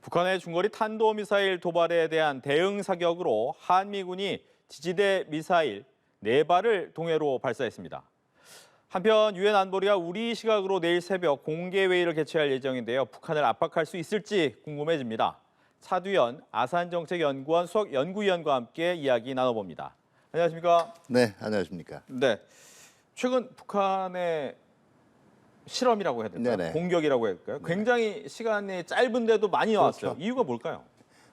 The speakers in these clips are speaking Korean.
북한의 중거리 탄도미사일 도발에 대한 대응 사격으로 한미군이 지지대 미사일 4발을 동해로 발사했습니다. 한편 유엔 안보리가 우리 시각으로 내일 새벽 공개회의를 개최할 예정인데요. 북한을 압박할 수 있을지 궁금해집니다. 차두현 아산정책연구원 수석연구위원과 함께 이야기 나눠봅니다. 안녕하십니까? 네, 안녕하십니까? 네, 최근 북한의 실험이라고 해야 될까요? 네네. 공격이라고 해야 될까요? 굉장히 시간이 짧은데도 많이 나왔어요. 그렇죠. 이유가 뭘까요?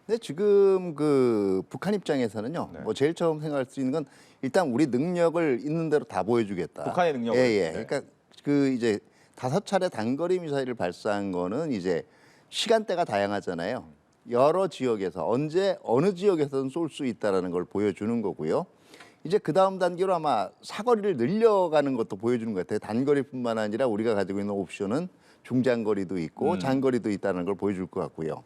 근데 지금 그 북한 입장에서는요, 네. 뭐 제일 처음 생각할 수 있는 건 일단 우리 능력을 있는 대로 다 보여주겠다. 북한의 능력을. 예, 예. 네. 그러니까 그 이제 5차례 단거리 미사일을 발사한 거는 이제 시간대가 다양하잖아요. 여러 지역에서 언제 어느 지역에서든 쏠 수 있다라는 걸 보여주는 거고요. 이제 그 다음 단계로 아마 사거리를 늘려가는 것도 보여주는 것 같아요. 단거리뿐만 아니라 우리가 가지고 있는 옵션은 중장거리도 있고 장거리도 있다는 걸 보여줄 것 같고요.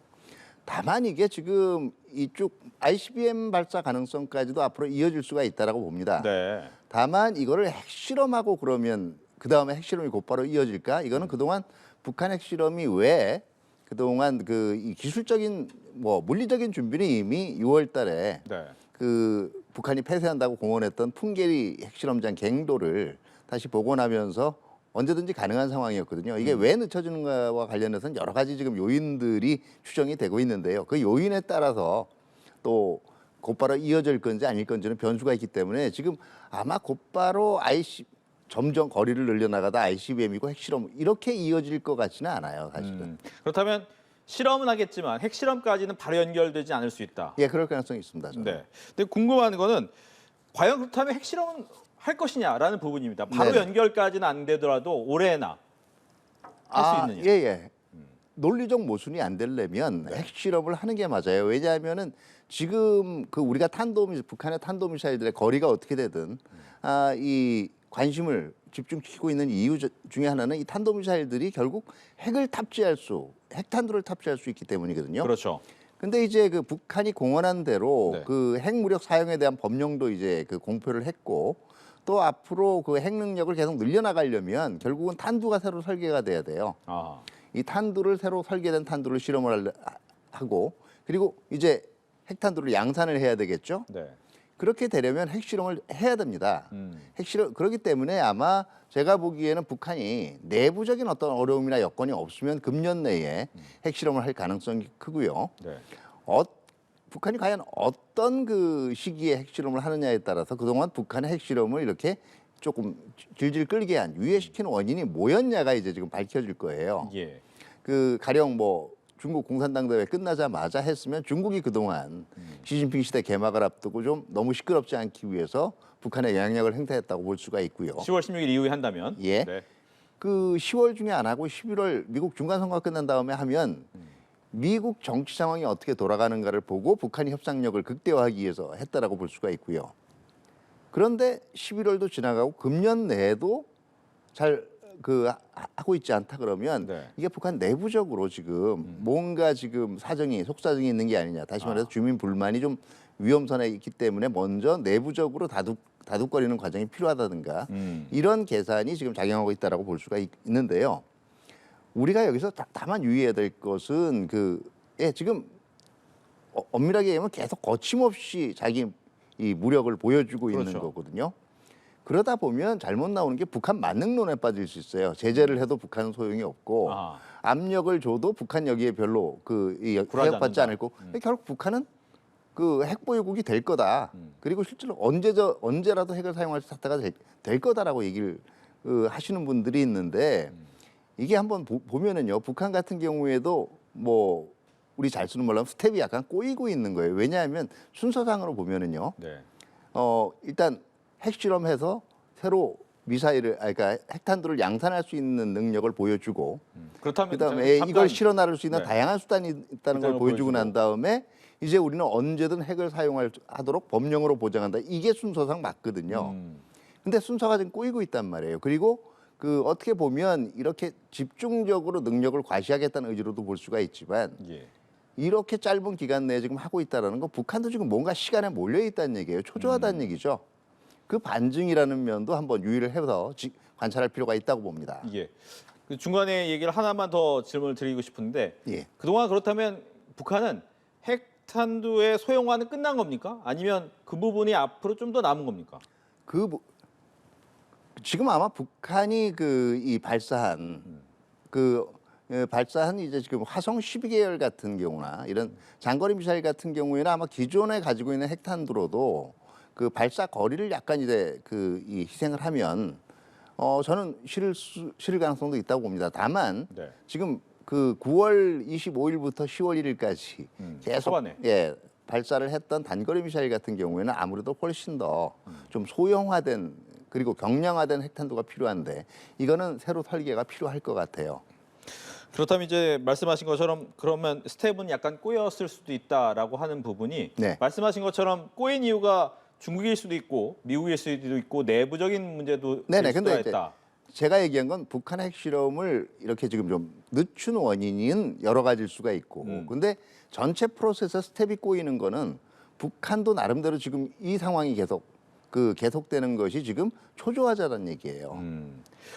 다만 이게 지금 이쪽 ICBM 발사 가능성까지도 앞으로 이어질 수가 있다라고 봅니다. 네. 다만 이거를 핵실험하고 그러면 그 다음에 핵실험이 곧바로 이어질까? 이거는 그동안 북한 핵실험이 왜 그동안 이 기술적인 뭐 물리적인 준비는 이미 6월달에 네. 그 북한이 폐쇄한다고 공언했던 풍계리 핵실험장 갱도를 다시 복원하면서 언제든지 가능한 상황이었거든요. 이게 왜 늦춰지는가와 관련해서는 여러 가지 지금 요인들이 추정이 되고 있는데요. 그 요인에 따라서 또 곧바로 이어질 건지 아닐 건지는 변수가 있기 때문에 지금 아마 곧바로 점점 거리를 늘려나가다 ICBM이고 핵실험 이렇게 이어질 것 같지는 않아요, 사실은. 그렇다면 실험은 하겠지만 핵실험까지는 바로 연결되지 않을 수 있다. 예, 그럴 가능성이 있습니다. 저는. 네. 근데 궁금한 거는 과연 그렇다면 핵실험은 할 것이냐라는 부분입니다. 바로 네네. 연결까지는 안 되더라도 올해나 할 수 있느냐. 예, 예. 논리적 모순이 안 되려면 핵실험을 하는 게 맞아요. 왜냐하면은 지금 우리가 북한의 탄도미사일들의 거리가 어떻게 되든 이 관심을 집중시키고 있는 이유 중에 하나는 이 탄도미사일들이 결국 핵탄두를 탑재할 수 있기 때문이거든요. 그렇죠. 근데 이제 그 북한이 공언한 대로 네. 그 핵무력 사용에 대한 법령도 이제 공표를 했고 또 앞으로 그 핵 능력을 계속 늘려나가려면 결국은 탄두가 새로 설계가 돼야 돼요. 아, 이 탄두를 새로 설계된 탄두를 실험을 하고 그리고 이제 핵탄두를 양산을 해야 되겠죠. 네. 그렇게 되려면 핵실험을 해야 됩니다. 핵실험 그렇기 때문에 아마 제가 보기에는 북한이 내부적인 어떤 어려움이나 여건이 없으면 금년 내에 핵실험을 할 가능성이 크고요. 네. 북한이 과연 어떤 그 시기에 핵실험을 하느냐에 따라서 그동안 북한의 핵실험을 이렇게 조금 질질 끌게 한 유예시키는 원인이 뭐였냐가 이제 지금 밝혀질 거예요. 예. 가령 뭐 중국 공산당 대회 끝나자마자 했으면 중국이 그동안 시진핑 시대 개막을 앞두고 좀 너무 시끄럽지 않기 위해서 북한에 영향력을 행사했다고 볼 수가 있고요. 10월 16일 이후에 한다면. 예. 네. 그 10월 중에 안 하고 11월 미국 중간선거가 끝난 다음에 하면 미국 정치 상황이 어떻게 돌아가는가를 보고 북한이 협상력을 극대화하기 위해서 했다라고 볼 수가 있고요. 그런데 11월도 지나가고 금년 내에도 잘 하고 있지 않다 그러면 네. 이게 북한 내부적으로 지금 뭔가 지금 속사정이 있는 게 아니냐. 다시 말해서 주민 불만이 좀 위험선에 있기 때문에 먼저 내부적으로 다독거리는 과정이 필요하다든가 이런 계산이 지금 작용하고 있다라고 볼 수가 있는데요. 우리가 여기서 다만 유의해야 될 것은 지금 엄밀하게 얘기하면 계속 거침없이 자기 이 무력을 보여주고 그렇죠. 있는 거거든요. 그러다 보면 잘못 나오는 게 북한 만능론에 빠질 수 있어요. 제재를 해도 북한은 소용이 없고 압력을 줘도 북한 여기에 별로 해협받지 않을 거고 결국 북한은 핵 보유국이 될 거다. 그리고 실제로 언제라도 핵을 사용할 사태가 될 거다라고 얘기를 하시는 분들이 있는데 이게 한번 보면은요. 북한 같은 경우에도 뭐 우리 잘 쓰는 말로 하면 스텝이 약간 꼬이고 있는 거예요. 왜냐하면 순서상으로 보면은요. 네. 일단 핵실험해서 새로 그러니까 핵탄두를 양산할 수 있는 능력을 보여주고 그렇다면 그다음에 잠깐, 이걸 실어나를 수 있는 네. 다양한 수단이 있다는 걸 보여주고 난 다음에 이제 우리는 언제든 핵을 사용하도록 법령으로 보장한다. 이게 순서상 맞거든요. 근데 순서가 좀 꼬이고 있단 말이에요. 그리고 어떻게 보면 이렇게 집중적으로 능력을 과시하겠다는 의지로도 볼 수가 있지만 예. 이렇게 짧은 기간 내에 지금 하고 있다는 건 북한도 지금 뭔가 시간에 몰려 있다는 얘기예요. 초조하다는 얘기죠. 그 반증이라는 면도 한번 유의를 해서 관찰할 필요가 있다고 봅니다. 예. 중간에 얘기를 하나만 더 질문을 드리고 싶은데 예. 그동안 그렇다면 북한은 핵탄두의 소형화는 끝난 겁니까? 아니면 그 부분이 앞으로 좀 더 남은 겁니까? 지금 아마 북한이 이 발사한 발사한 이제 지금 화성 12계열 같은 경우나 이런 장거리 미사일 같은 경우에는 아마 기존에 가지고 있는 핵탄두로도 그 발사 거리를 약간 이제 이 희생을 하면 저는 실을 가능성도 있다고 봅니다. 다만 네. 지금 그 9월 25일부터 10월 1일까지 계속 초반에. 발사를 했던 단거리 미사일 같은 경우에는 아무래도 훨씬 더 좀 소형화된 그리고 경량화된 핵탄두가 필요한데 이거는 새로 설계가 필요할 것 같아요. 그렇다면 이제 말씀하신 것처럼 그러면 스텝은 약간 꼬였을 수도 있다라고 하는 부분이 네. 말씀하신 것처럼 꼬인 이유가 중국일 수도 있고 미국일 수도 있고 내부적인 문제도 네네. 될 수도 근데 이제 있다. 제가 얘기한 건 북한 핵실험을 이렇게 지금 좀 늦춘 원인은 여러 가지일 수가 있고 근데 전체 프로세스 스텝이 꼬이는 거는 북한도 나름대로 지금 이 상황이 계속되는 것이 지금 초조하자는 얘기예요.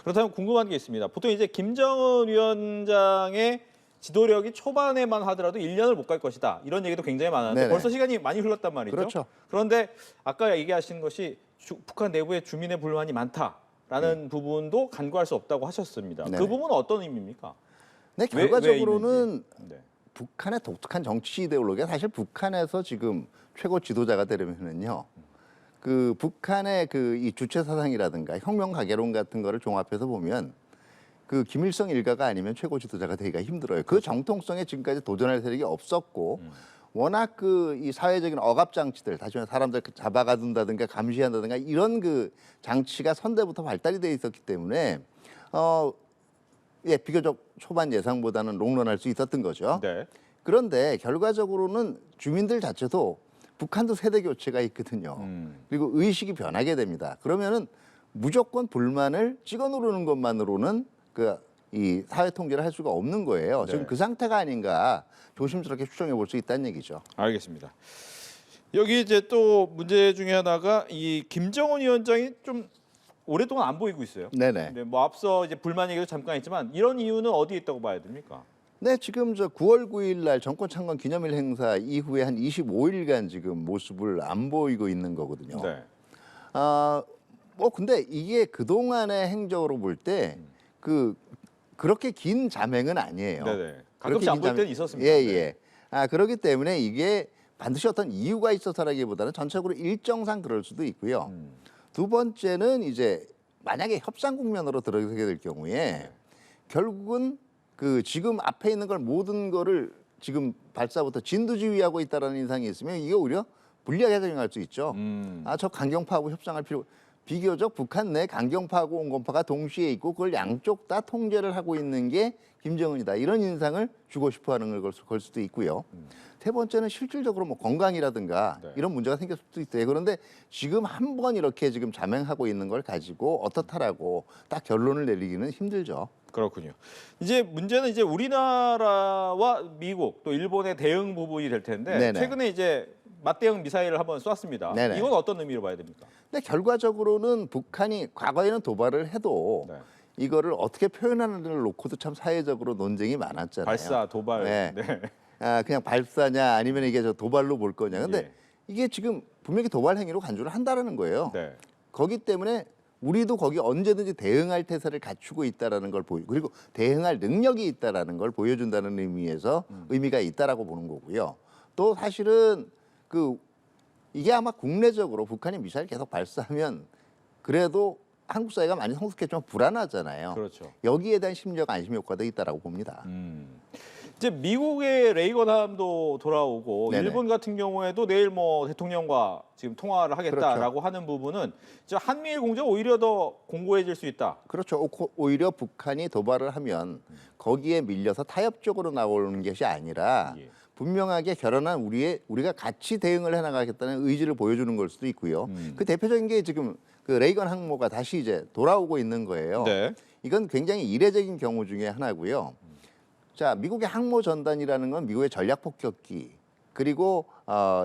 그렇다면 궁금한 게 있습니다. 보통 이제 김정은 위원장의 지도력이 초반에만 하더라도 1년을 못 갈 것이다. 이런 얘기도 굉장히 많았는데 네네. 벌써 시간이 많이 흘렀단 말이죠. 그렇죠. 그런데 아까 얘기하신 것이 북한 내부에 주민의 불만이 많다라는 부분도 간과할 수 없다고 하셨습니다. 네네. 그 부분은 어떤 의미입니까? 네, 왜 결과적으로는 있는지. 네. 북한의 독특한 정치 이데올로기가 사실 북한에서 지금 최고 지도자가 되려면은요. 그 북한의 이 주체 사상이라든가 혁명 가계론 같은 거를 종합해서 보면 그 김일성 일가가 아니면 최고 지도자가 되기가 힘들어요. 그 정통성에 지금까지 도전할 세력이 없었고 워낙 이 사회적인 억압 장치들, 다시 말해 사람들 잡아가둔다든가 감시한다든가 이런 그 장치가 선대부터 발달이 돼 있었기 때문에 비교적 초반 예상보다는 롱런할 수 있었던 거죠. 네. 그런데 결과적으로는 주민들 자체도 북한도 세대 교체가 있거든요. 그리고 의식이 변하게 됩니다. 그러면은 무조건 불만을 찍어 누르는 것만으로는 이 사회 통제를 할 수가 없는 거예요. 네. 지금 그 상태가 아닌가 조심스럽게 추정해 볼 수 있다는 얘기죠. 알겠습니다. 여기 이제 또 문제 중에 하나가 이 김정은 위원장이 좀 오랫동안 안 보이고 있어요. 네네. 네, 뭐 앞서 이제 불만 얘기도 잠깐 했지만 이런 이유는 어디에 있다고 봐야 됩니까? 네, 지금 9월 9일 날 정권 창건 기념일 행사 이후에 한 25일간 지금 모습을 안 보이고 있는 거거든요. 네. 근데 이게 그동안의 행적으로 볼 때 그렇게 긴 잠행은 아니에요. 네네. 가끔씩 안 볼 때는 있었습니다. 예. 그렇기 때문에 이게 반드시 어떤 이유가 있어서라기보다는 전체적으로 일정상 그럴 수도 있고요. 두 번째는 이제 만약에 협상 국면으로 들어가게 될 경우에 결국은 지금 앞에 있는 걸 모든 거를 지금 발사부터 진두지휘하고 있다라는 인상이 있으면 이게 오히려 불리하게 작용할 수 있죠. 저 강경파하고 협상할 필요. 비교적 북한 내 강경파하고 온건파가 동시에 있고 그걸 양쪽 다 통제를 하고 있는 게 김정은이다. 이런 인상을 주고 싶어하는 걸 걸 수도 있고요. 세 번째는 실질적으로 뭐 건강이라든가 네. 이런 문제가 생길 수도 있어요. 그런데 지금 한 번 이렇게 지금 잠행하고 있는 걸 가지고 어떻다라고 딱 결론을 내리기는 힘들죠. 그렇군요. 이제 문제는 이제 우리나라와 미국 또 일본의 대응 부분이 될 텐데 네네. 최근에 이제 맞대응 미사일을 한번 쐈습니다. 네네. 이건 어떤 의미로 봐야 됩니까? 근데 결과적으로는 북한이 과거에는 도발을 해도 네. 이거를 어떻게 표현하는지를 놓고도 참 사회적으로 논쟁이 많았잖아요. 발사, 도발. 네. 네. 그냥 발사냐 아니면 이게 도발로 볼 거냐. 근데 예. 이게 지금 분명히 도발 행위로 간주를 한다라는 거예요. 네. 거기 때문에 우리도 거기 언제든지 대응할 태세를 갖추고 있다라는 걸 보이고 그리고 대응할 능력이 있다라는 걸 보여준다는 의미에서 의미가 있다라고 보는 거고요. 또 사실은 이게 아마 국내적으로 북한이 미사일 계속 발사하면 그래도 한국 사회가 많이 성숙했지만 불안하잖아요. 그렇죠. 여기에 대한 심리적 안심 효과도 있다라고 봅니다. 이제 미국의 레이건함도 돌아오고 네네. 일본 같은 경우에도 내일 뭐 대통령과 지금 통화를 하겠다라고 그렇죠. 하는 부분은 이제 한미일 공조가 오히려 더 공고해질 수 있다. 그렇죠. 오히려 북한이 도발을 하면 거기에 밀려서 타협적으로 나오는 것이 아니라 예. 분명하게 결연한 우리가 같이 대응을 해나가겠다는 의지를 보여주는 걸 수도 있고요. 그 대표적인 게 지금 레이건 항모가 다시 이제 돌아오고 있는 거예요. 네. 이건 굉장히 이례적인 경우 중에 하나고요. 자, 미국의 항모 전단이라는 건 미국의 전략 폭격기 그리고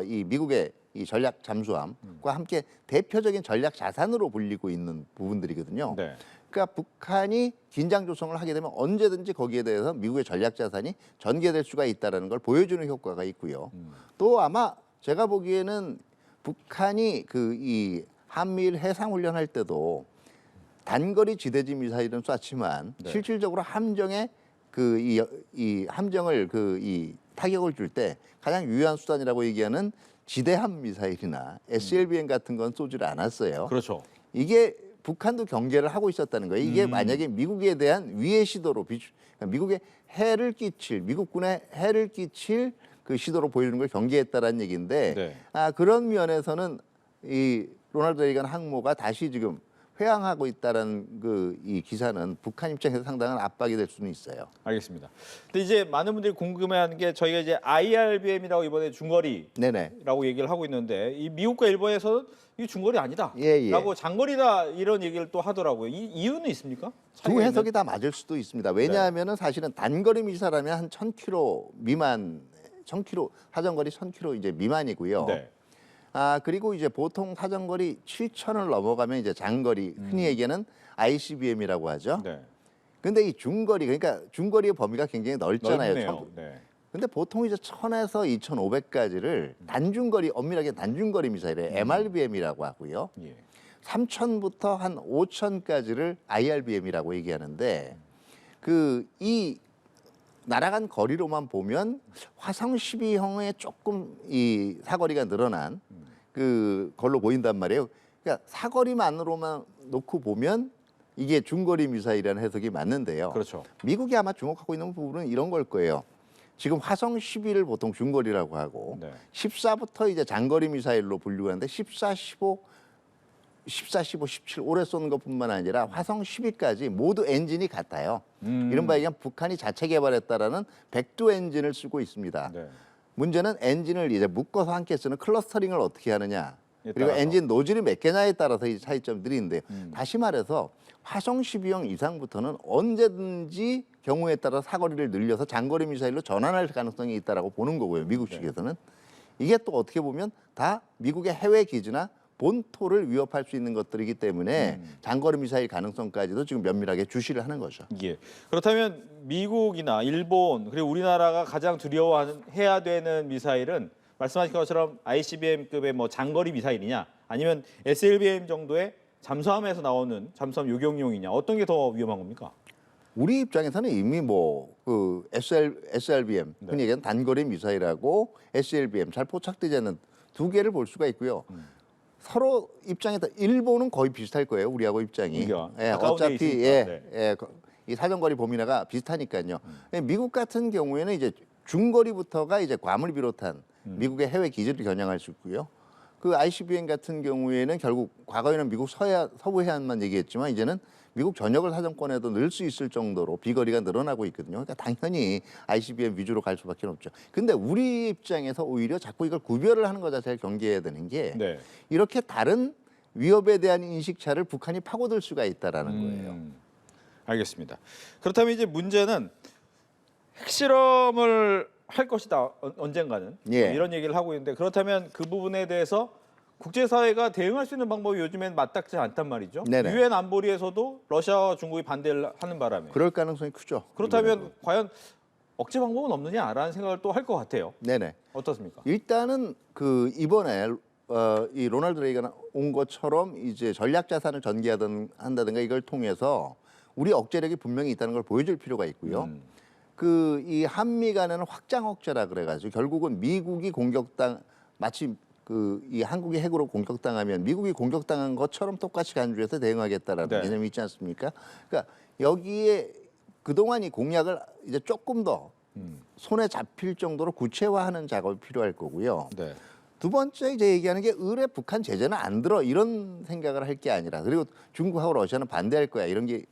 이 미국의 이 전략 잠수함과 함께 대표적인 전략 자산으로 불리고 있는 부분들이거든요. 네. 그러니까 북한이 긴장 조성을 하게 되면 언제든지 거기에 대해서 미국의 전략 자산이 전개될 수가 있다는 걸 보여주는 효과가 있고요. 또 아마 제가 보기에는 북한이 그 이 한미일 해상 훈련할 때도 단거리 지대지 미사일은 쐈지만 네. 실질적으로 함정에 그 이 함정을 그 이 타격을 줄 때 가장 유효한 수단이라고 얘기하는 지대함 미사일이나 SLBM 같은 건 쏘지를 않았어요. 그렇죠. 이게 북한도 경계를 하고 있었다는 거예요. 이게 만약에 미국에 대한 위해 시도로 그러니까 미국에 해를 끼칠 미국군에 해를 끼칠 그 시도로 보이는 걸 경계했다라는 얘기인데 네. 그런 면에서는 이 로널드 레이건 항모가 다시 지금 회항하고 있다는 그 이 기사는 북한 입장에서 상당한 압박이 될 수는 있어요. 알겠습니다. 근데 이제 많은 분들이 궁금해하는 게 저희가 이제 IRBM이라고 이번에 중거리라고 네네. 얘기를 하고 있는데 이 미국과 일본에서는 이 중거리 아니다라고 예. 장거리다 이런 얘기를 또 하더라고요. 이 이유는 있습니까? 두 해석이 다 맞을 수도 있습니다. 왜냐하면은 사실은 단거리 미사라면 한 1,000km 미만, 1,000km 사정거리 1,000km 이제 미만이고요. 네. 그리고 이제 보통 사정거리 7,000을 넘어가면 이제 장거리 흔히 얘기하는 ICBM이라고 하죠. 네. 근데 이 중거리 그러니까 중거리의 범위가 굉장히 넓잖아요. 넓네요. 네. 근데 보통 이제 1,000에서 2,500까지를 단중거리 엄밀하게 단중거리 미사일에 MRBM이라고 하고요. 예. 3,000부터 한 5,000까지를 IRBM이라고 얘기하는데 그 이 날아간 거리로만 보면 화성 12형의 조금 이 사거리가 늘어난 그 걸로 보인단 말이에요. 그러니까 사거리만으로만 놓고 보면 이게 중거리 미사일이라는 해석이 맞는데요. 그렇죠. 미국이 아마 주목하고 있는 부분은 이런 걸 거예요. 지금 화성 12를 보통 중거리라고 하고 네. 14부터 이제 장거리 미사일로 분류하는데 14, 15, 17 오래 쏘는 것뿐만 아니라 화성 12까지 모두 엔진이 같아요. 이른바 얘기하면 북한이 자체 개발했다라는 백두 엔진을 쓰고 있습니다. 네. 문제는 엔진을 이제 묶어서 함께 쓰는 클러스터링을 어떻게 하느냐. 그리고 따라서. 엔진 노즐이 몇 개냐에 따라서 이 차이점들이 있는데 다시 말해서 화성 12형 이상부터는 언제든지 경우에 따라 사거리를 늘려서 장거리 미사일로 전환할 가능성이 있다라고 보는 거고요. 미국 측에서는. 이게 또 어떻게 보면 다 미국의 해외 기지나 본토를 위협할 수 있는 것들이기 때문에 장거리 미사일 가능성까지도 지금 면밀하게 주시를 하는 거죠. 예. 그렇다면 미국이나 일본 그리고 우리나라가 가장 두려워해야 되는 미사일은 말씀하신 것처럼 ICBM급의 뭐 장거리 미사일이냐 아니면 SLBM 정도의 잠수함에서 나오는 잠수함 요격용이냐 어떤 게 더 위험한 겁니까? 우리 입장에서는 이미 뭐 그 SLBM 흔히 얘기하는 단거리 미사일하고 SLBM 잘 포착되지 않는 두 개를 볼 수가 있고요. 서로 입장에서 일본은 거의 비슷할 거예요. 우리하고 입장이. 예, 어차피 네. 이 사정거리 범위나가 비슷하니까요. 미국 같은 경우에는 이제 중거리부터가 이제 괌을 비롯한 미국의 해외 기지를 겨냥할 수 있고요. 그 ICBM 같은 경우에는 결국 과거에는 미국 서부 해안만 얘기했지만 이제는 미국 전역을 사정권에도 넣을 수 있을 정도로 비거리가 늘어나고 있거든요. 그러니까 당연히 ICBM 위주로 갈 수밖에 없죠. 근데 우리 입장에서 오히려 자꾸 이걸 구별을 하는 것 자체를 경계해야 되는 게 네. 이렇게 다른 위협에 대한 인식차를 북한이 파고들 수가 있다라는 거예요. 알겠습니다. 그렇다면 이제 문제는 핵실험을 할 것이다 언젠가는 예. 이런 얘기를 하고 있는데 그렇다면 그 부분에 대해서 국제사회가 대응할 수 있는 방법이 요즘엔 맞닥지 않단 말이죠. 네네. 유엔 안보리에서도 러시아와 중국이 반대를 하는 바람에 그럴 가능성이 크죠. 그렇다면 이번에도. 과연 억제 방법은 없느냐라는 생각을 또 할 것 같아요. 네네. 어떻습니까? 일단은 그 이번에 이 로널드 레이건 온 것처럼 이제 전략 자산을 한다든가 이걸 통해서 우리 억제력이 분명히 있다는 걸 보여줄 필요가 있고요. 그 이 한미 간에는 확장 억제라 그래가지고 결국은 미국이 마치 그 이 한국이 핵으로 공격당하면 미국이 공격당한 것처럼 똑같이 간주해서 대응하겠다라는 네. 개념이 있지 않습니까? 그러니까 여기에 그동안 이 공약을 이제 조금 더 손에 잡힐 정도로 구체화하는 작업이 필요할 거고요. 네. 두 번째 이제 얘기하는 게 의뢰 북한 제재는 안 들어 이런 생각을 할 게 아니라 그리고 중국하고 러시아는 반대할 거야 이런 게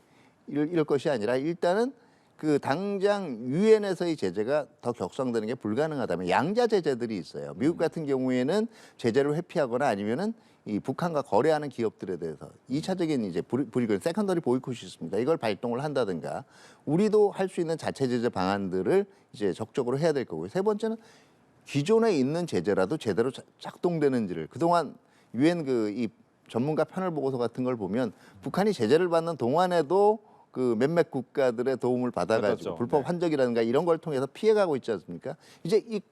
이럴 것이 아니라 일단은 그 당장 유엔에서의 제재가 더 격상되는 게 불가능하다면 양자 제재들이 있어요. 미국 같은 경우에는 제재를 회피하거나 아니면은 이 북한과 거래하는 기업들에 대해서 2차적인 이제 불이익, 세컨더리 보이콧이 있습니다. 이걸 발동을 한다든가 우리도 할 수 있는 자체 제재 방안들을 이제 적극적으로 해야 될 거고요. 세 번째는 기존에 있는 제재라도 제대로 작동되는지를 그동안 유엔 그 이 전문가 패널 보고서 같은 걸 보면 북한이 제재를 받는 동안에도 그 몇몇 국가들의 도움을 받아가지고 그렇죠. 불법 네. 환적이라든가 이런 걸 통해서 피해가고 있지 않습니까? 이제 이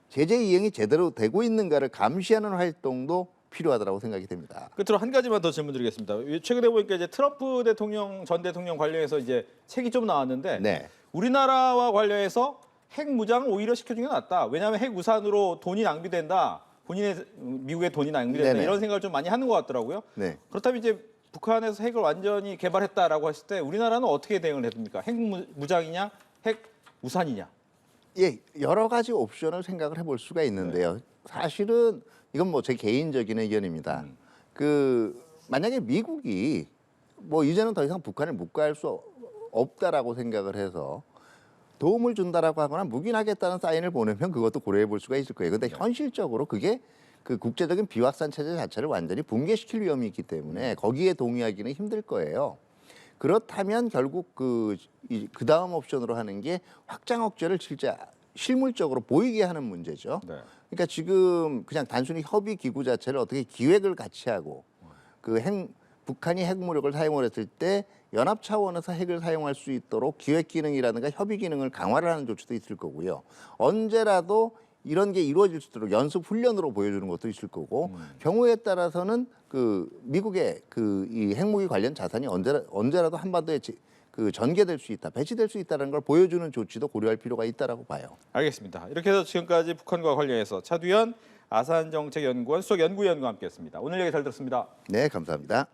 제재 이행이 제대로 되고 있는가를 감시하는 활동도 필요하다고 생각이 됩니다. 끝으로 한 가지만 더 질문드리겠습니다. 최근에 보니까 이제 트럼프 대통령 전 대통령 관련해서 이제 책이 좀 나왔는데 네. 우리나라와 관련해서 핵 무장을 오히려 시켜주는 게 낫다. 왜냐하면 핵 우산으로 돈이 낭비된다. 본인의 미국의 돈이 낭비된다. 네네. 이런 생각을 좀 많이 하는 것 같더라고요. 네. 그렇다면 이제 북한에서 핵을 완전히 개발했다라고 했을 때 우리나라는 어떻게 대응을 해야 됩니까? 핵 무장이냐, 핵 우산이냐? 예, 여러 가지 옵션을 생각을 해볼 수가 있는데요. 사실은 이건 뭐 제 개인적인 의견입니다. 그 만약에 미국이 뭐 이제는 더 이상 북한을 묵과할 수 없다라고 생각을 해서 도움을 준다라고 하거나 묵인하겠다는 사인을 보내면 그것도 고려해 볼 수가 있을 거예요. 근데 현실적으로 그게 그 국제적인 비확산 체제 자체를 완전히 붕괴시킬 위험이 있기 때문에 거기에 동의하기는 힘들 거예요. 그렇다면 결국 그 다음 옵션으로 하는 게 확장 억제를 실제 실물적으로 보이게 하는 문제죠. 네. 그러니까 지금 그냥 단순히 협의 기구 자체를 어떻게 기획을 같이 하고 그 북한이 핵무력을 사용을 했을 때 연합 차원에서 핵을 사용할 수 있도록 기획 기능이라든가 협의 기능을 강화를 하는 조치도 있을 거고요. 언제라도 이런 게 이루어질 수 있도록 연습 훈련으로 보여주는 것도 있을 거고 경우에 따라서는 그 미국의 그 이 핵무기 관련 자산이 언제라도 한반도에 그 전개될 수 있다, 배치될 수 있다는 걸 보여주는 조치도 고려할 필요가 있다라고 봐요. 알겠습니다. 이렇게 해서 지금까지 북한과 관련해서 차두현 아산정책연구원 수석연구위원과 함께했습니다. 오늘 얘기 잘 들었습니다. 네, 감사합니다.